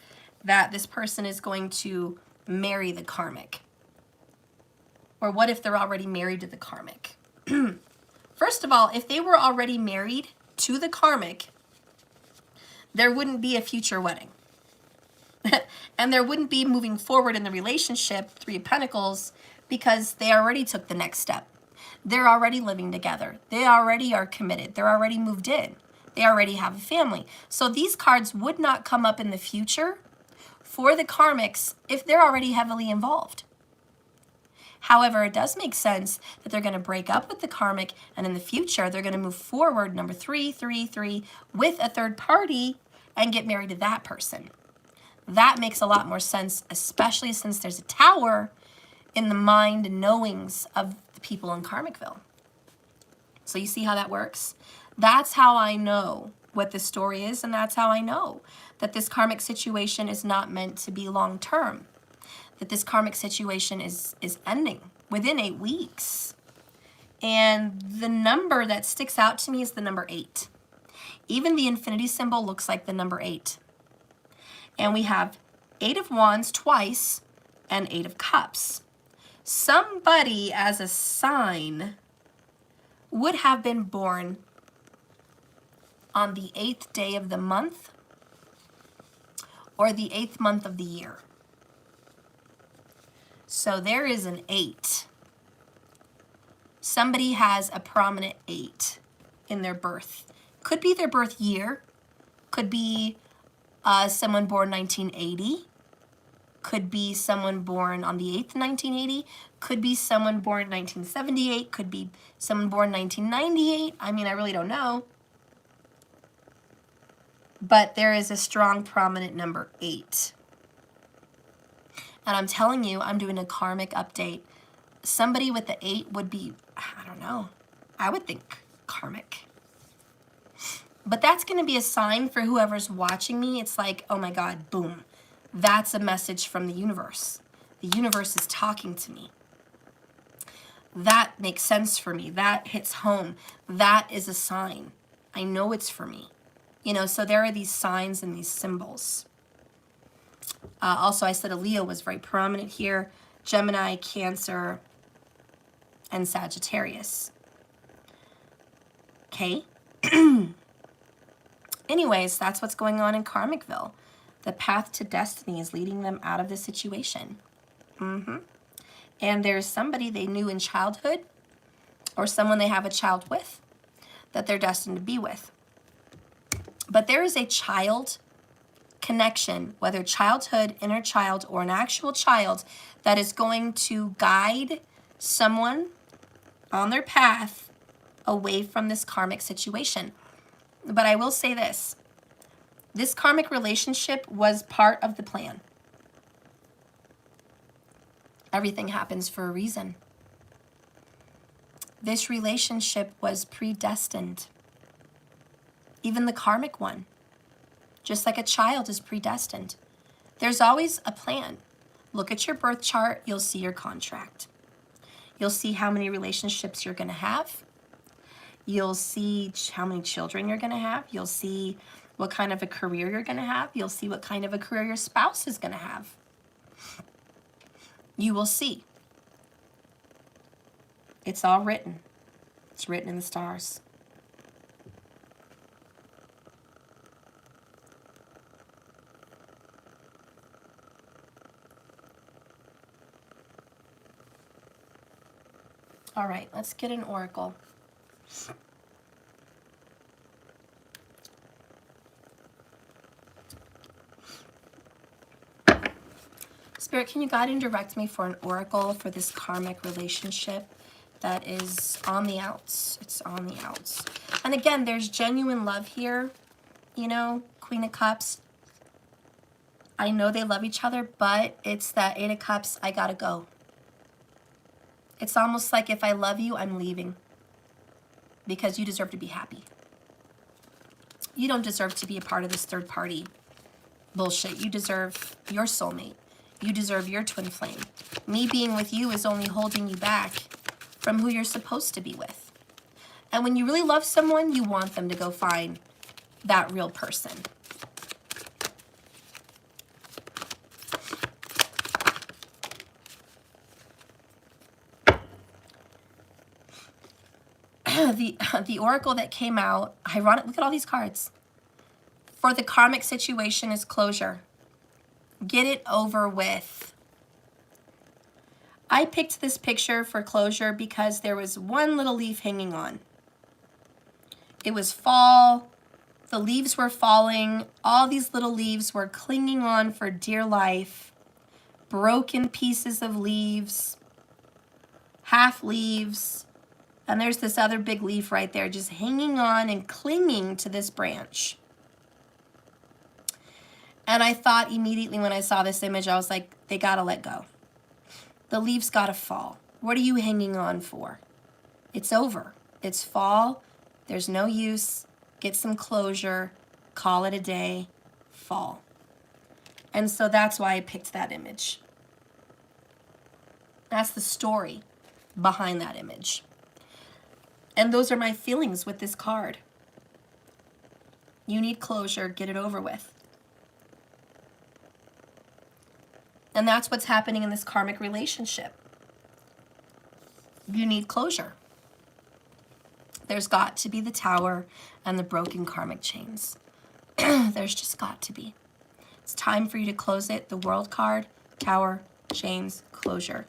that this person is going to marry the karmic? Or what if they're already married to the karmic? First of all, if they were already married to the karmic, there wouldn't be a future wedding. And there wouldn't be moving forward in the relationship, Three of Pentacles, because they already took the next step. They're already living together. They already are committed. They're already moved in. They already have a family. So these cards would not come up in the future for the karmics if they're already heavily involved. However, it does make sense that they're going to break up with the karmic, and in the future, they're going to move forward, number 333, with a third party and get married to that person. That makes a lot more sense, especially since there's a tower in the mind and knowings of the people in Karmicville. So you see how that works? That's how I know what this story is, and that's how I know that this karmic situation is not meant to be long-term. That this karmic situation is ending within 8 weeks. And the number that sticks out to me is the number 8. Even the infinity symbol looks like the number 8. And we have 8 of Wands twice and 8 of Cups. Somebody as a sign would have been born on the 8th day of the month or the 8th month of the year. So there is an 8. Somebody has a prominent 8 in their birth. Could be their birth year. Could be someone born 1980. Could be someone born on the 8th, 1980. Could be someone born 1978. Could be someone born 1998. I mean, I really don't know. But there is a strong, prominent number 8. And I'm telling you, I'm doing a karmic update. Somebody with the 8 would be, I don't know, I would think karmic. But that's going to be a sign for whoever's watching me. It's like, oh my God, boom. That's a message from the universe. The universe is talking to me. That makes sense for me. That hits home. That is a sign. I know it's for me. You know, so there are these signs and these symbols. Also, I said a Leo was very prominent here. Gemini, Cancer, and Sagittarius. Okay. Anyways, that's what's going on in Karmicville. The path to destiny is leading them out of the situation. And there's somebody they knew in childhood or someone they have a child with that they're destined to be with. But there is a child connection, whether childhood, inner child, or an actual child, that is going to guide someone on their path away from this karmic situation. But I will say this. This karmic relationship was part of the plan. Everything happens for a reason. This relationship was predestined. Even the karmic one. just like a child is predestined. There's always a plan. Look at your birth chart, you'll see your contract. You'll see how many relationships you're going to have. You'll see how many children you're going to have. You'll see what kind of a career you're going to have. You'll see what kind of a career your spouse is going to have. You will see. It's all written. It's written in the stars. All right, let's get an oracle. Spirit, can you guide and direct me for an oracle for this karmic relationship that is on the outs? It's on the outs. And again, there's genuine love here. You know, Queen of Cups. I know they love each other, but it's that Eight of Cups, I gotta go. It's almost like if I love you, I'm leaving. Because you deserve to be happy. You don't deserve to be a part of this third party bullshit. You deserve your soulmate. You deserve your twin flame. Me being with you is only holding you back from who you're supposed to be with. And when you really love someone, you want them to go find that real person. The oracle that came out, ironic, look at all these cards. For the karmic situation is closure. Get it over with. I picked this picture for closure because there was one little leaf hanging on. It was fall. The leaves were falling. All these little leaves were clinging on for dear life. Broken pieces of leaves. Half leaves. And there's this other big leaf right there just hanging on and clinging to this branch. And I thought immediately when I saw this image, I was like, they gotta let go. The leaves gotta fall. What are you hanging on for? It's over. It's fall. There's no use. Get some closure. Call it a day. Fall. And so that's why I picked that image. That's the story behind that image. And those are my feelings with this card. You need closure. Get it over with. And that's what's happening in this karmic relationship. You need closure. There's got to be the Tower and the broken karmic chains. There's just got to be. It's time for you to close it. The World card, Tower, chains, closure.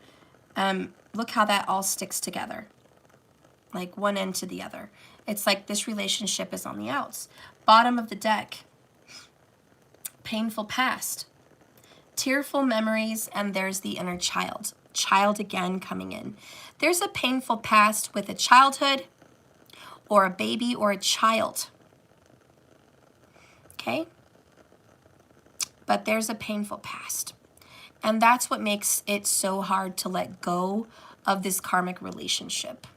Look how that all sticks together. Like one end to the other. It's like this relationship is on the outs. Bottom of the deck. Painful past. Tearful memories, and there's the inner child. Child again coming in. There's a painful past with a childhood or a baby or a child. Okay? But there's a painful past. And that's what makes it so hard to let go of this karmic relationship.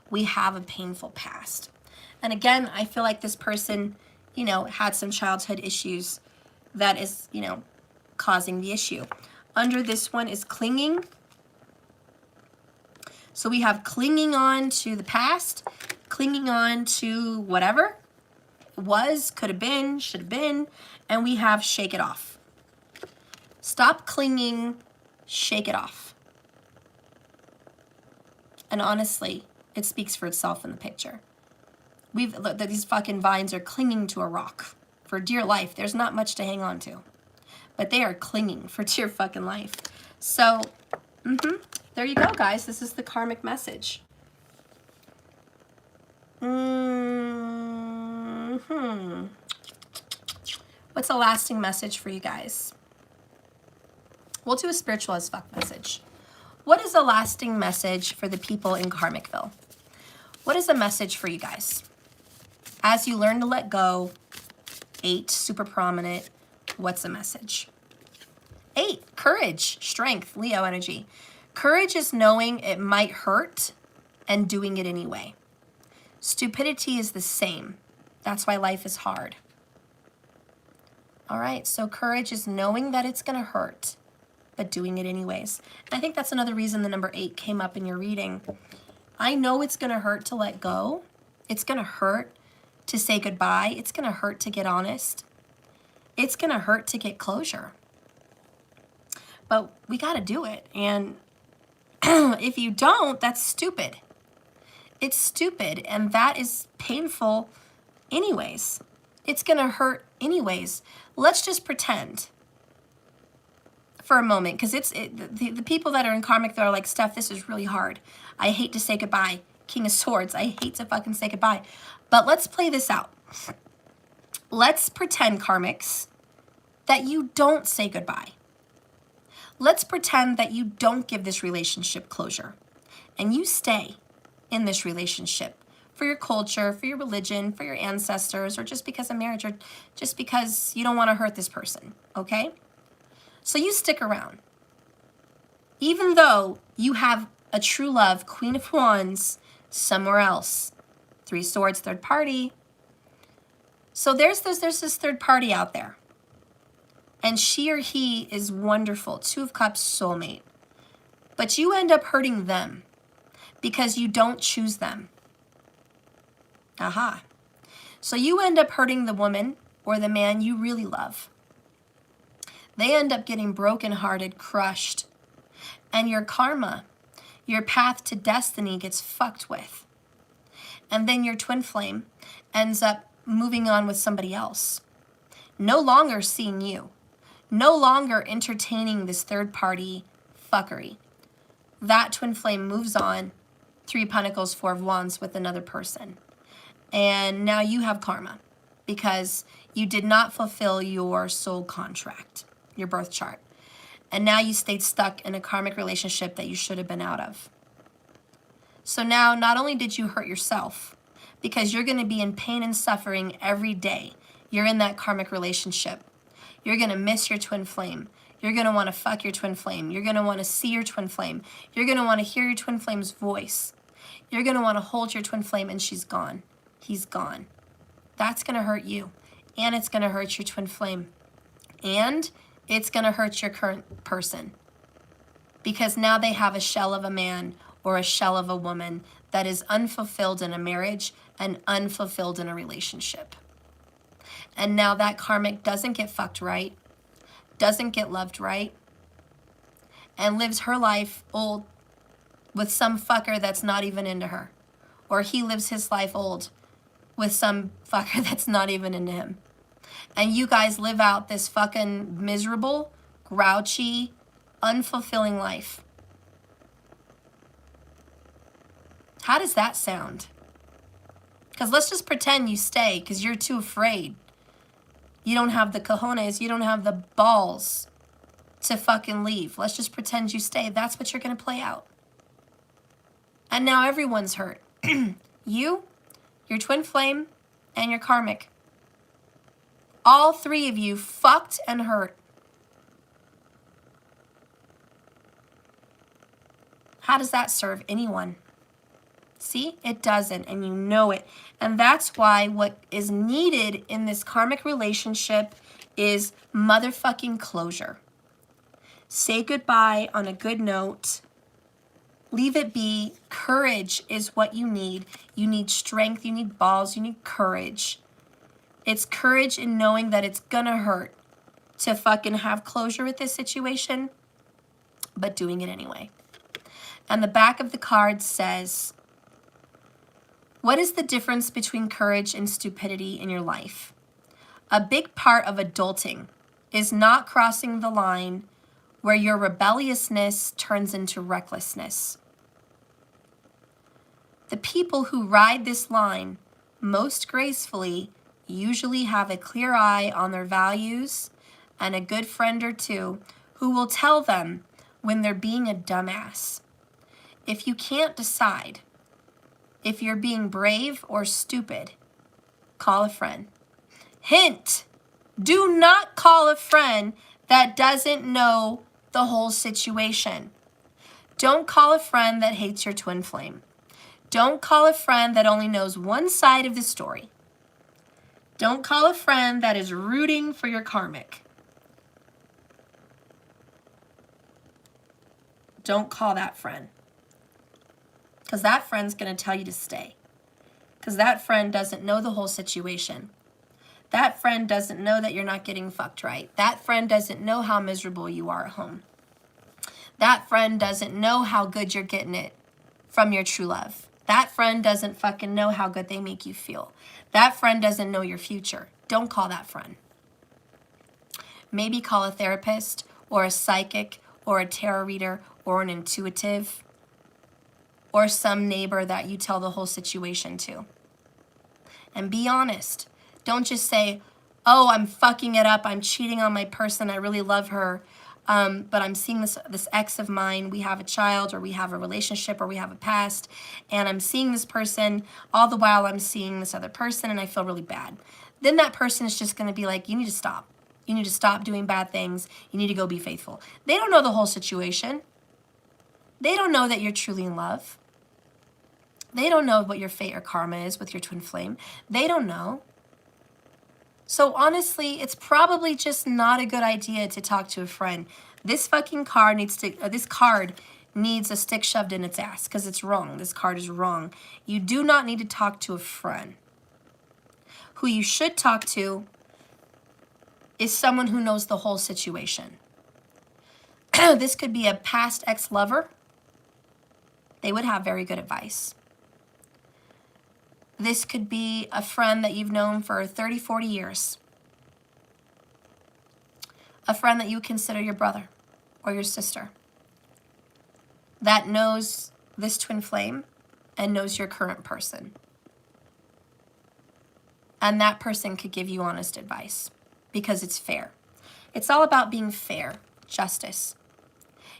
We have a painful past. And again, I feel like this person, you know, had some childhood issues that is, you know, causing the issue. Under this one is clinging. So we have clinging on to the past, clinging on to whatever was, could have been, should have been, and we have shake it off. Stop clinging, shake it off. And honestly, it speaks for itself in the picture. Look, these fucking vines are clinging to a rock for dear life. There's not much to hang on to. But they are clinging for dear fucking life. So, there you go, guys. This is the karmic message. What's a lasting message for you guys? We'll do a spiritual as fuck message. What is a lasting message for the people in Karmicville? What is a message for you guys? As you learn to let go, 8, super prominent. What's a message? 8, courage, strength, Leo energy. Courage is knowing it might hurt and doing it anyway. Stupidity is the same. That's why life is hard. All right, so courage is knowing that it's going to hurt, but doing it anyways. And I think that's another reason the number 8 came up in your reading. I know it's going to hurt to let go. It's going to hurt to say goodbye. It's going to hurt to get honest. It's going to hurt to get closure. But we got to do it. And if you don't, that's stupid. It's stupid, and that is painful anyways. It's going to hurt anyways. Let's just pretend for a moment, because the people that are in karmic, they're like, Steph, this is really hard. I hate to say goodbye. King of Swords, I hate to fucking say goodbye. But let's play this out. Let's pretend, karmics, that you don't say goodbye. Let's pretend that you don't give this relationship closure, and you stay in this relationship for your culture, for your religion, for your ancestors, or just because of marriage, or just because you don't want to hurt this person, okay? So you stick around. Even though you have a true love, Queen of Wands, somewhere else. 3 Swords, third party. So there's this third party out there. And she or he is wonderful. 2 of Cups, soulmate. But you end up hurting them because you don't choose them. Aha. So you end up hurting the woman or the man you really love. They end up getting brokenhearted, crushed. And your karma, your path to destiny gets fucked with. And then your twin flame ends up moving on with somebody else. No longer seeing you. No longer entertaining this third party fuckery. That twin flame moves on, 3 Pentacles, 4 of Wands with another person. And now you have karma because you did not fulfill your soul contract, your birth chart. And now you stayed stuck in a karmic relationship that you should have been out of. So now not only did you hurt yourself, because you're going to be in pain and suffering every day. You're in that karmic relationship. You're going to miss your twin flame. You're going to want to fuck your twin flame. You're going to want to see your twin flame. You're going to want to hear your twin flame's voice. You're going to want to hold your twin flame, and she's gone. He's gone. That's going to hurt you. And it's going to hurt your twin flame. And it's going to hurt your current person. Because now they have a shell of a man or a shell of a woman that is unfulfilled in a marriage and unfulfilled in a relationship. And now that karmic doesn't get fucked right, doesn't get loved right, and lives her life old with some fucker that's not even into her. Or he lives his life old with some fucker that's not even into him. And you guys live out this fucking miserable, grouchy, unfulfilling life. How does that sound? Because let's just pretend you stay because you're too afraid. You don't have the cojones, you don't have the balls to fucking leave. Let's just pretend you stay. That's what you're going to play out. And now everyone's hurt. You, your twin flame, and your karmic. All 3 of you fucked and hurt. How does that serve anyone? See, it doesn't, and you know it. And that's why what is needed in this karmic relationship is motherfucking closure. Say goodbye on a good note. Leave it be. Courage is what you need. You need strength, you need balls, you need courage. It's courage in knowing that it's gonna hurt to fucking have closure with this situation, but doing it anyway. And the back of the card says, what is the difference between courage and stupidity in your life? A big part of adulting is not crossing the line where your rebelliousness turns into recklessness. The people who ride this line most gracefully usually have a clear eye on their values and a good friend or two who will tell them when they're being a dumbass. If you can't decide if you're being brave or stupid, call a friend. Hint, do not call a friend that doesn't know the whole situation. Don't call a friend that hates your twin flame. Don't call a friend that only knows one side of the story. Don't call a friend that is rooting for your karmic. Don't call that friend. Because that friend's going to tell you to stay. Because that friend doesn't know the whole situation. That friend doesn't know that you're not getting fucked right. That friend doesn't know how miserable you are at home. That friend doesn't know how good you're getting it from your true love. That friend doesn't fucking know how good they make you feel. That friend doesn't know your future. Don't call that friend. Maybe call a therapist or a psychic or a tarot reader or an intuitive or some neighbor that you tell the whole situation to. And be honest. Don't just say, oh, I'm fucking it up. I'm cheating on my person. I really love her. But I'm seeing this ex of mine. We have a child, or we have a relationship, or we have a past. And I'm seeing this person. All the while I'm seeing this other person, and I feel really bad. Then that person is just going to be like, you need to stop. You need to stop doing bad things. You need to go be faithful. They don't know the whole situation. They don't know that you're truly in love. They don't know what your fate or karma is with your twin flame. They don't know. So honestly, it's probably just not a good idea to talk to a friend. This fucking card needs to, this card needs a stick shoved in its ass because it's wrong. This card is wrong. You do not need to talk to a friend. Who you should talk to is someone who knows the whole situation. This could be a past ex-lover. They would have very good advice. This could be a friend that you've known for 30, 40 years. A friend that you consider your brother or your sister that knows this twin flame and knows your current person. And that person could give you honest advice because it's fair. It's all about being fair, justice.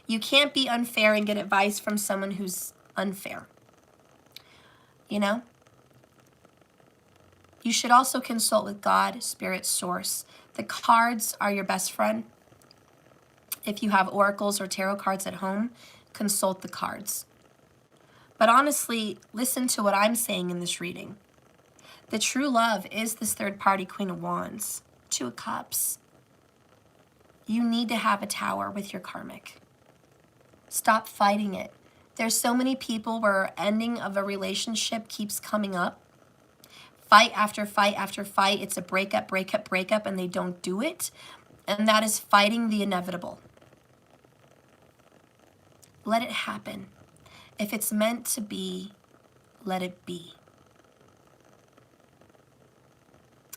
You can't be unfair and get advice from someone who's unfair. You know? You should also consult with God, Spirit, Source. The cards are your best friend. If you have oracles or tarot cards at home, consult the cards. But honestly, listen to what I'm saying in this reading. The true love is this third party Queen of Wands, Two of Cups. You need to have a tower with your karmic. Stop fighting it. There's so many people where ending of a relationship keeps coming up. Fight after fight after fight. It's a breakup, breakup, breakup, and they don't do it. And that is fighting the inevitable. Let it happen. If it's meant to be, let it be.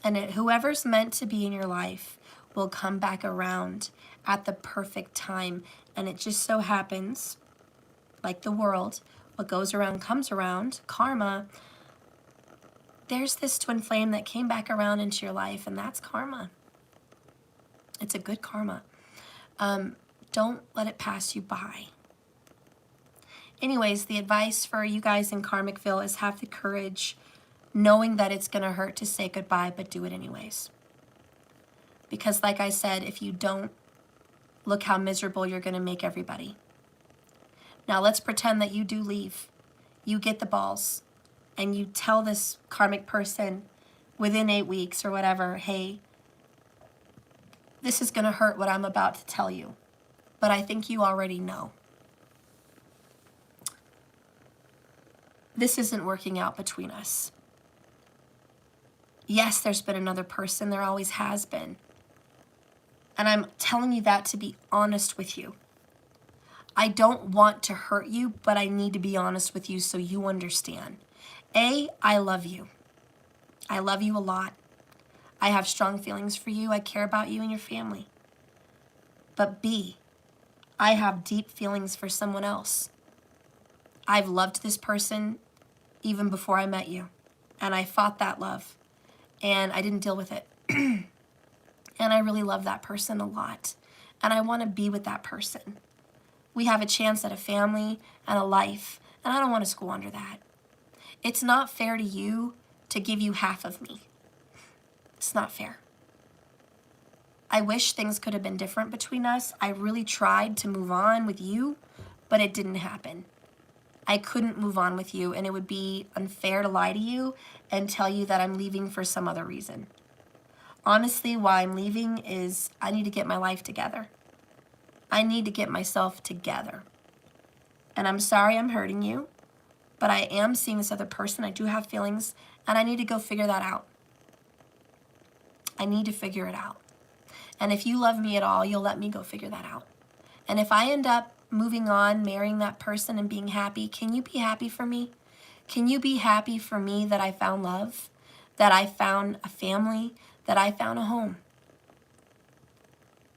And whoever's meant to be in your life will come back around at the perfect time. And it just so happens, like the world, what goes around comes around, karma. There's this twin flame that came back around into your life, and that's karma. It's a good karma. Don't let it pass you by. Anyways, the advice for you guys in Karmicville is have the courage, knowing that it's going to hurt to say goodbye, but do it anyways. Because like I said, if you don't, look how miserable you're going to make everybody. Now let's pretend that you do leave. You get the balls. And you tell this karmic person within 8 weeks or whatever, hey, this is going to hurt what I'm about to tell you. But I think you already know. This isn't working out between us. Yes, there's been another person. There always has been. And I'm telling you that to be honest with you. I don't want to hurt you, but I need to be honest with you so you understand. A, I love you. I love you a lot. I have strong feelings for you. I care about you and your family. But B, I have deep feelings for someone else. I've loved this person even before I met you. And I fought that love. And I didn't deal with it. And I really love that person a lot. And I want to be with that person. We have a chance at a family and a life. And I don't want to squander that. It's not fair to you to give you half of me. It's not fair. I wish things could have been different between us. I really tried to move on with you, but it didn't happen. I couldn't move on with you, and it would be unfair to lie to you and tell you that I'm leaving for some other reason. Honestly, why I'm leaving is I need to get my life together. I need to get myself together. And I'm sorry I'm hurting you, but I am seeing this other person. I do have feelings, and I need to go figure that out. I need to figure it out. And if you love me at all, you'll let me go figure that out. And if I end up moving on, marrying that person and being happy, can you be happy for me? Can you be happy for me that I found love, that I found a family, that I found a home?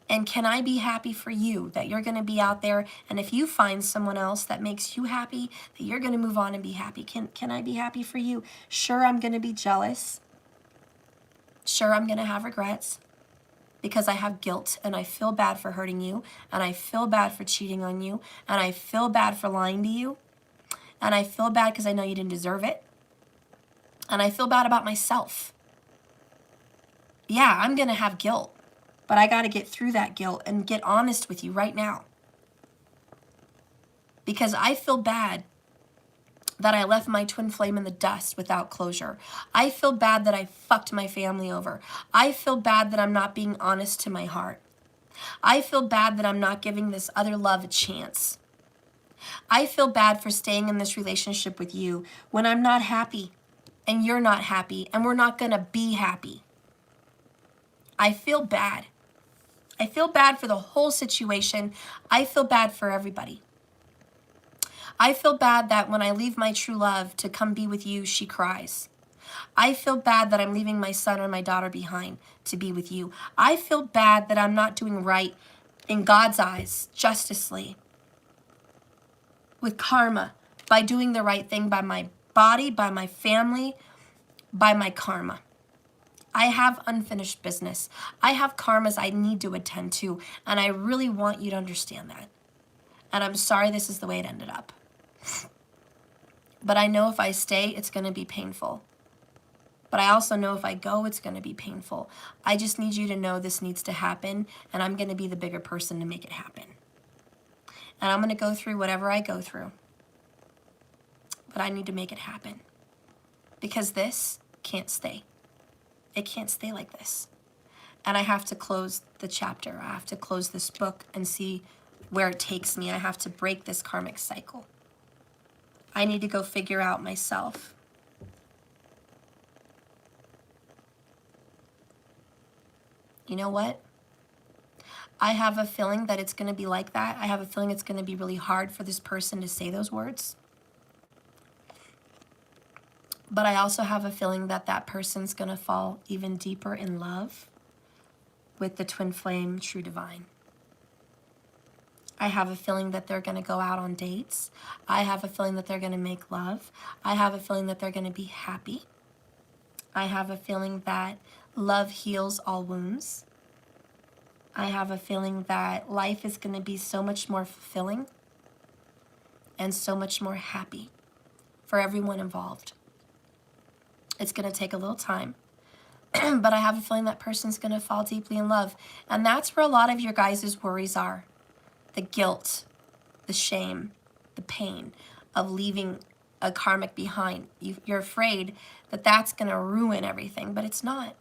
And can I be happy for you that you're going to be out there, and if you find someone else that makes you happy, that you're going to move on and be happy? Can I be happy for you? Sure, I'm going to be jealous. Sure, I'm going to have regrets because I have guilt and I feel bad for hurting you, and I feel bad for cheating on you, and I feel bad for lying to you, and I feel bad because I know you didn't deserve it, and I feel bad about myself. Yeah, I'm going to have guilt. But I got to get through that guilt and get honest with you right now. Because I feel bad that I left my twin flame in the dust without closure. I feel bad that I fucked my family over. I feel bad that I'm not being honest to my heart. I feel bad that I'm not giving this other love a chance. I feel bad for staying in this relationship with you when I'm not happy and you're not happy and we're not going to be happy. I feel bad. I feel bad for the whole situation. I feel bad for everybody. I feel bad that when I leave my true love to come be with you, she cries. I feel bad that I'm leaving my son or my daughter behind to be with you. I feel bad that I'm not doing right in God's eyes, justly, with karma, by doing the right thing by my body, by my family, by my karma. I have unfinished business. I have karmas I need to attend to, and I really want you to understand that. And I'm sorry this is the way it ended up. But I know if I stay, it's going to be painful. But I also know if I go, it's going to be painful. I just need you to know this needs to happen, and I'm going to be the bigger person to make it happen. And I'm going to go through whatever I go through. But I need to make it happen. Because this can't stay. It can't stay like this. And I have to close the chapter. I have to close this book and see where it takes me. I have to break this karmic cycle. I need to go figure out myself. You know what? I have a feeling that it's going to be like that. I have a feeling it's going to be really hard for this person to say those words. But I also have a feeling that that person's going to fall even deeper in love with the twin flame true divine. I have a feeling that they're going to go out on dates. I have a feeling that they're going to make love. I have a feeling that they're going to be happy. I have a feeling that love heals all wounds. I have a feeling that life is going to be so much more fulfilling and so much more happy for everyone involved. It's going to take a little time, but I have a feeling that person's going to fall deeply in love. And that's where a lot of your guys' worries are. The guilt, the shame, the pain of leaving a karmic behind. You're afraid that that's going to ruin everything, but it's not.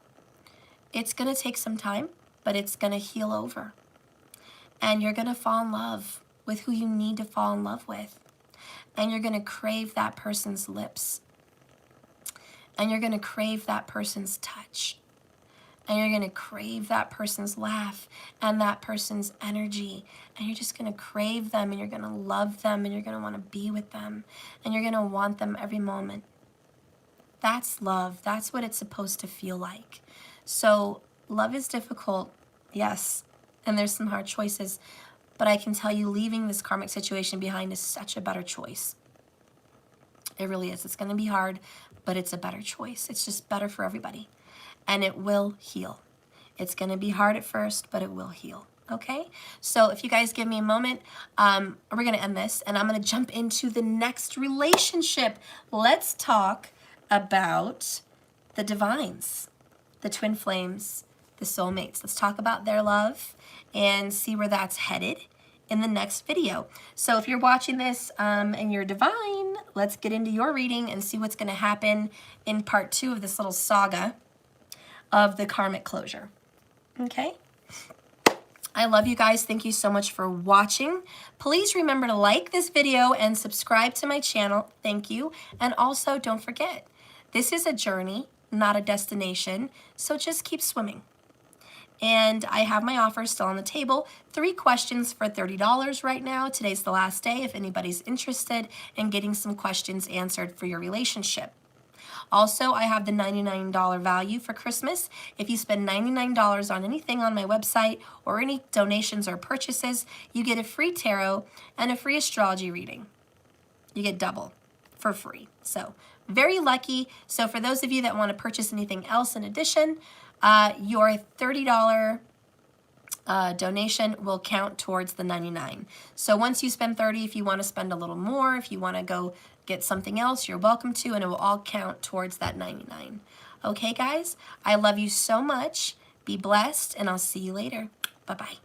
It's going to take some time, but it's going to heal over. And you're going to fall in love with who you need to fall in love with. And you're going to crave that person's lips. And you're going to crave that person's touch. And you're going to crave that person's laugh and that person's energy. And you're just going to crave them, and you're going to love them, and you're going to want to be with them. And you're going to want them every moment. That's love. That's what it's supposed to feel like. So love is difficult, yes. And there's some hard choices. But I can tell you, leaving this karmic situation behind is such a better choice. It really is. It's going to be hard, but it's a better choice. It's just better for everybody. And it will heal. It's going to be hard at first, but it will heal. Okay? So if you guys give me a moment, we're going to end this, and I'm going to jump into the next relationship. Let's talk about the divines, the twin flames, the soulmates. Let's talk about their love and see where that's headed in the next video. So if you're watching this and you're divine, let's get into your reading and see what's going to happen in part 2 of this little saga. of the karmic closure. Okay? I love you guys. Thank you so much for watching. Please remember to like this video and subscribe to my channel. Thank you. And also, don't forget, this is a journey, not a destination, so just keep swimming. And I have my offers still on the table. 3 questions for $30 right now. Today's the last day if anybody's interested in getting some questions answered for your relationship. Also, I have the $99 value for Christmas. If you spend $99 on anything on my website or any donations or purchases, you get a free tarot and a free astrology reading. You get double for free. So, very lucky. So, for those of you that want to purchase anything else in addition, your $30 donation will count towards the $99. So once you spend $30, if you want to spend a little more, if you want to go get something else, you're welcome to, and it will all count towards that $99. Okay, guys? I love you so much. Be blessed, and I'll see you later. Bye-bye.